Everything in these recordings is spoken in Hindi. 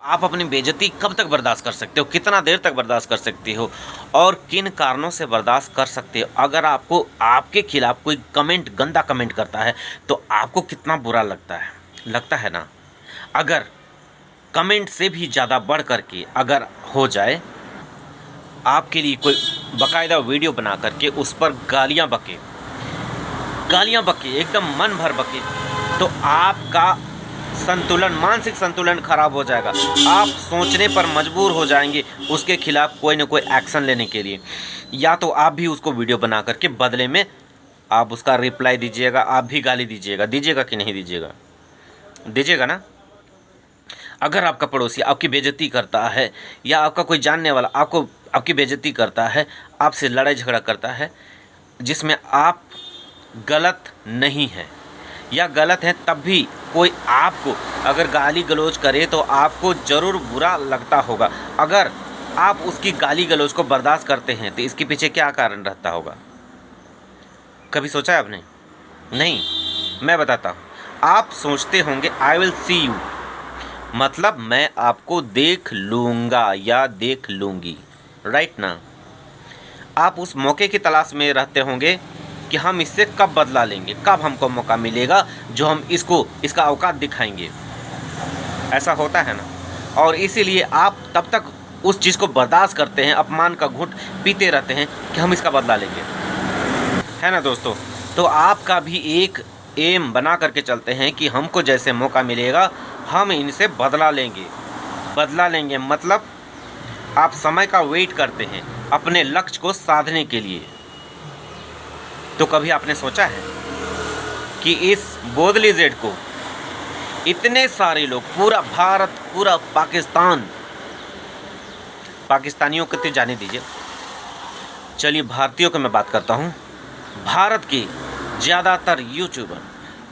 आप अपनी बेइज्जती कब तक बर्दाश्त कर सकते हो, कितना देर तक बर्दाश्त कर सकते हो और किन कारणों से बर्दाश्त कर सकते हो। अगर आपको आपके खिलाफ कोई कमेंट, गंदा कमेंट करता है तो आपको कितना बुरा लगता है ना। अगर कमेंट से भी ज़्यादा बढ़ करके अगर हो जाए, आपके लिए कोई बाकायदा वीडियो बना करके उस पर गालियाँ बके एकदम मन भर बके, तो आपका संतुलन, मानसिक संतुलन खराब हो जाएगा। आप सोचने पर मजबूर हो जाएंगे उसके खिलाफ कोई ना कोई एक्शन लेने के लिए। या तो आप भी उसको वीडियो बना करके बदले में आप उसका रिप्लाई दीजिएगा, आप भी गाली दीजिएगा कि नहीं दीजिएगा ना। अगर आपका पड़ोसी आपकी बेइज्जती करता है या आपका कोई जानने वाला आपकी बेइज्जती करता है, आपसे लड़ाई झगड़ा करता है जिसमें आप गलत नहीं हैं या गलत हैं, तब भी कोई आपको अगर गाली गलौज करे तो आपको ज़रूर बुरा लगता होगा। अगर आप उसकी गाली गलौज को बर्दाश्त करते हैं तो इसके पीछे क्या कारण रहता होगा, कभी सोचा है आपने? नहीं, मैं बताता हूँ। आप सोचते होंगे आई विल सी यू, मतलब मैं आपको देख लूँगा या देख लूँगी, राइट ना। आप उस मौके की तलाश में रहते होंगे कि हम इससे कब बदला लेंगे, कब हमको मौका मिलेगा जो हम इसका औकात दिखाएंगे। ऐसा होता है ना, और इसीलिए आप तब तक उस चीज़ को बर्दाश्त करते हैं, अपमान का घूंट पीते रहते हैं कि हम इसका बदला लेंगे, है ना दोस्तों। तो आपका भी एक एम बना करके चलते हैं कि हमको जैसे मौका मिलेगा हम इनसे बदला लेंगे। मतलब आप समय का वेट करते हैं अपने लक्ष्य को साधने के लिए। तो कभी आपने सोचा है कि इस बोदली जेड को इतने सारे लोग, पूरा भारत, पूरा पाकिस्तानियों को तो जाने दीजिए, चलिए भारतीयों की मैं बात करता हूँ। भारत के ज़्यादातर यूट्यूबर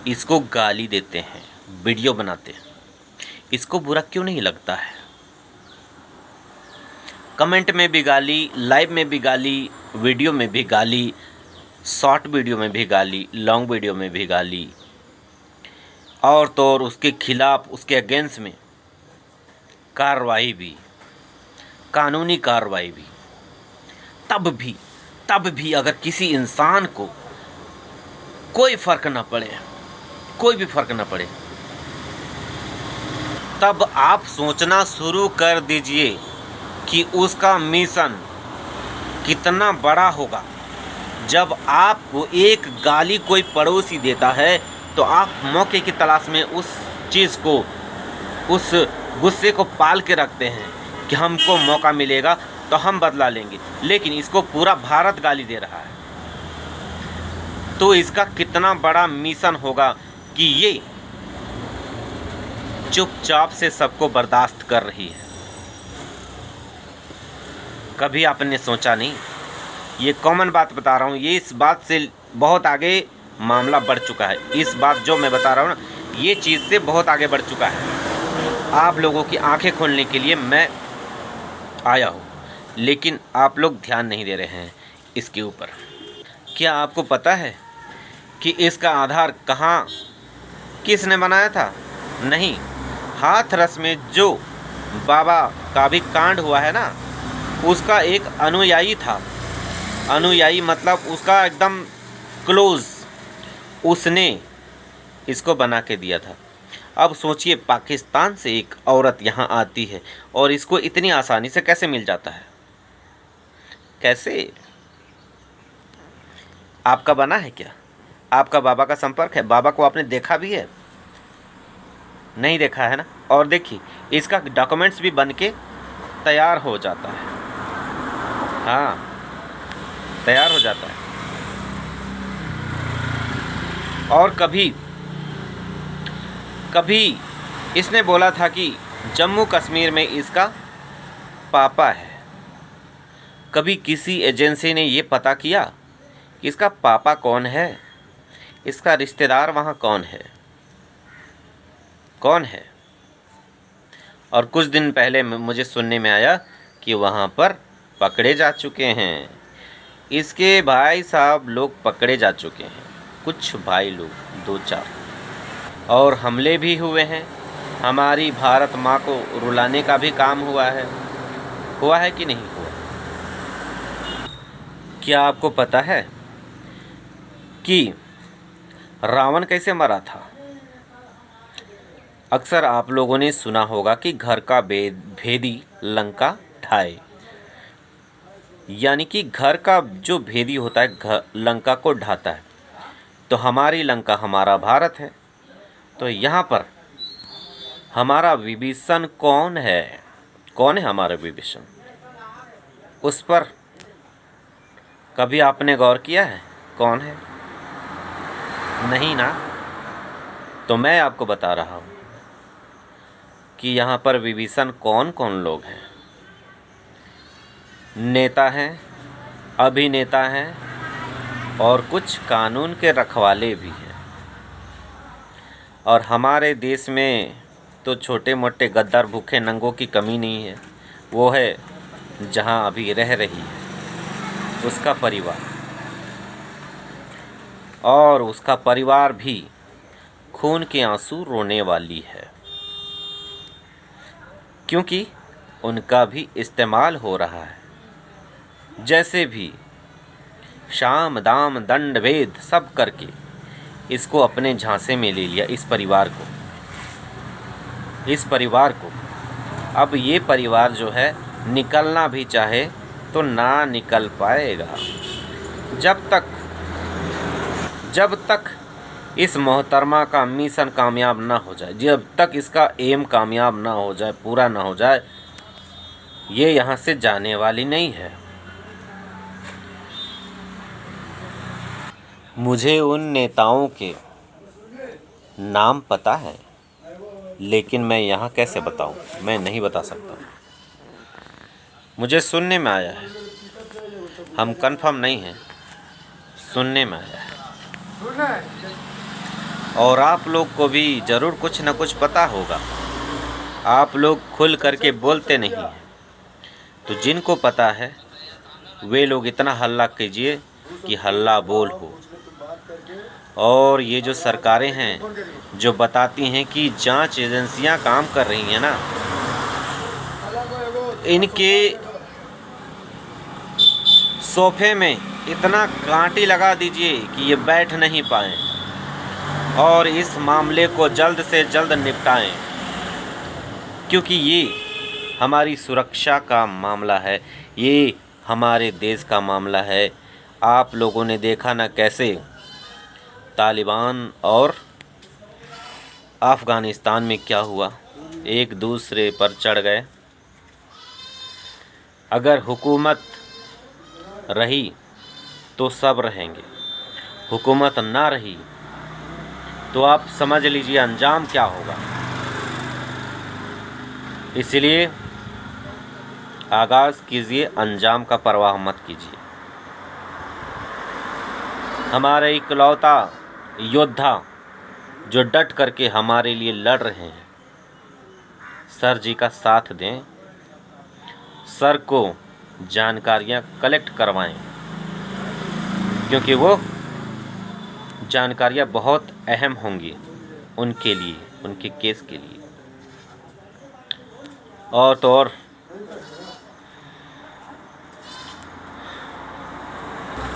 इसको गाली देते हैं, वीडियो बनाते हैं, इसको बुरा क्यों नहीं लगता है? कमेंट में भी गाली, लाइव में भी गाली, वीडियो में भी गाली, शॉर्ट वीडियो में भी गाली, लॉन्ग वीडियो में भी गाली, और तो और उसके खिलाफ, उसके अगेंस्ट में कार्रवाई भी, कानूनी कार्रवाई भी। तब भी अगर किसी इंसान को कोई फ़र्क ना पड़े, कोई भी फ़र्क ना पड़े, तब आप सोचना शुरू कर दीजिए कि उसका मिशन कितना बड़ा होगा। जब आपको एक गाली कोई पड़ोसी देता है तो आप मौके की तलाश में उस चीज़ को, उस गुस्से को पाल के रखते हैं कि हमको मौका मिलेगा तो हम बदला लेंगे। लेकिन इसको पूरा भारत गाली दे रहा है, तो इसका कितना बड़ा मिशन होगा कि ये चुपचाप से सबको बर्दाश्त कर रही है। कभी आपने सोचा नहीं? ये कॉमन बात बता रहा हूँ, ये इस बात से बहुत आगे मामला बढ़ चुका है। इस बात जो मैं बता रहा हूँ ना, ये चीज़ से बहुत आगे बढ़ चुका है। आप लोगों की आंखें खोलने के लिए मैं आया हूँ, लेकिन आप लोग ध्यान नहीं दे रहे हैं इसके ऊपर। क्या आपको पता है कि इसका आधार कहाँ, किसने बनाया था? नहीं, हाथरस में जो बाबा का भी कांड हुआ है ना, उसका एक अनुयायी था। अनुयायी मतलब उसका एकदम क्लोज, उसने इसको बना के दिया था। अब सोचिए, पाकिस्तान से एक औरत यहाँ आती है और इसको इतनी आसानी से कैसे मिल जाता है? कैसे? आपका बना है क्या? आपका बाबा का संपर्क है? बाबा को आपने देखा भी है? नहीं देखा है ना। और देखिए, इसका डॉक्यूमेंट्स भी बन के तैयार हो जाता है। हाँ, तैयार हो जाता है। और कभी इसने बोला था कि जम्मू कश्मीर में इसका पापा है। कभी किसी एजेंसी ने ये पता किया कि इसका पापा कौन है, इसका रिश्तेदार वहाँ कौन है? और कुछ दिन पहले मुझे सुनने में आया कि वहाँ पर पकड़े जा चुके हैं। इसके भाई साहब लोग पकड़े जा चुके हैं, कुछ भाई लोग, 2-4, और हमले भी हुए हैं। हमारी भारत माँ को रुलाने का भी काम हुआ है कि नहीं हुआ? क्या आपको पता है कि रावण कैसे मरा था? अक्सर आप लोगों ने सुना होगा कि घर का भेदी लंका ढाए, यानी कि घर का जो भेदी होता है लंका को ढाता है। तो हमारी लंका हमारा भारत है। तो यहाँ पर हमारा विभीषण कौन है? कौन है हमारा विभीषण? उस पर कभी आपने गौर किया है कौन है? नहीं ना। तो मैं आपको बता रहा हूँ कि यहाँ पर विभीषण कौन कौन लोग हैं। नेता हैं, अभिनेता हैं और कुछ कानून के रखवाले भी हैं। और हमारे देश में तो छोटे मोटे गद्दार भूखे नंगों की कमी नहीं है। वो है जहाँ अभी रह रही है उसका परिवार, और उसका परिवार भी खून के आंसू रोने वाली है, क्योंकि उनका भी इस्तेमाल हो रहा है। जैसे भी शाम दाम दंड भेद सब करके इसको अपने झांसे में ले लिया, इस परिवार को। अब ये परिवार जो है निकलना भी चाहे तो ना निकल पाएगा जब तक इस मोहतरमा का मिशन कामयाब ना हो जाए, जब तक इसका एम कामयाब ना हो जाए, पूरा ना हो जाए, ये यहाँ से जाने वाली नहीं है। मुझे उन नेताओं के नाम पता है, लेकिन मैं यहाँ कैसे बताऊँ? मैं नहीं बता सकता। मुझे सुनने में आया है, हम कंफर्म नहीं हैं, सुनने में आया है। और आप लोग को भी ज़रूर कुछ न कुछ पता होगा। आप लोग खुल करके बोलते नहीं हैं। तो जिनको पता है वे लोग इतना हल्ला कीजिए कि हल्ला बोल हो। और ये जो सरकारें हैं जो बताती हैं कि जांच एजेंसियां काम कर रही हैं ना, इनके सोफे में इतना कांटी लगा दीजिए कि ये बैठ नहीं पाएँ और इस मामले को जल्द से जल्द निपटाएं, क्योंकि ये हमारी सुरक्षा का मामला है, ये हमारे देश का मामला है। आप लोगों ने देखा ना कैसे तालिबान और अफ़गानिस्तान में क्या हुआ, एक दूसरे पर चढ़ गए। अगर हुकूमत रही तो सब रहेंगे, हुकूमत ना रही तो आप समझ लीजिए अंजाम क्या होगा। इसलिए आगाज़ कीजिए, अंजाम का परवाह मत कीजिए। हमारे इकलौता योद्धा जो डट करके हमारे लिए लड़ रहे हैं, सर जी का साथ दें, सर को जानकारियां कलेक्ट करवाएं, क्योंकि वो जानकारियां बहुत अहम होंगी उनके लिए, उनके केस के लिए। और तो और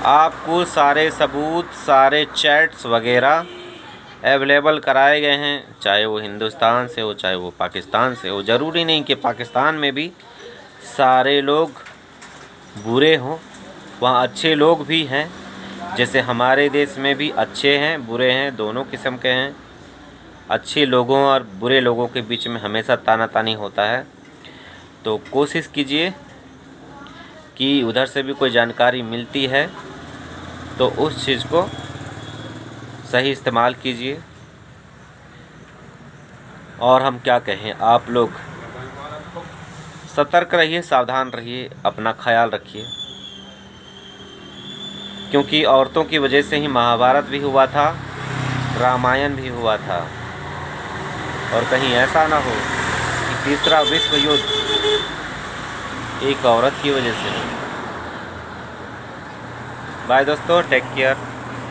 आपको सारे सबूत, सारे चैट्स वगैरह अवेलेबल कराए गए हैं, चाहे वो हिंदुस्तान से हो चाहे वो पाकिस्तान से हो। ज़रूरी नहीं कि पाकिस्तान में भी सारे लोग बुरे हों, वहाँ अच्छे लोग भी हैं। जैसे हमारे देश में भी अच्छे हैं बुरे हैं, दोनों किस्म के हैं। अच्छे लोगों और बुरे लोगों के बीच में हमेशा तानातानी होता है। तो कोशिश कीजिए कि उधर से भी कोई जानकारी मिलती है तो उस चीज़ को सही इस्तेमाल कीजिए। और हम क्या कहें, आप लोग सतर्क रहिए, सावधान रहिए, अपना ख्याल रखिए, क्योंकि औरतों की वजह से ही महाभारत भी हुआ था, रामायण भी हुआ था। और कहीं ऐसा ना हो कि तीसरा विश्व युद्ध एक औरत की वजह से। बाय दोस्तों, टेक केयर।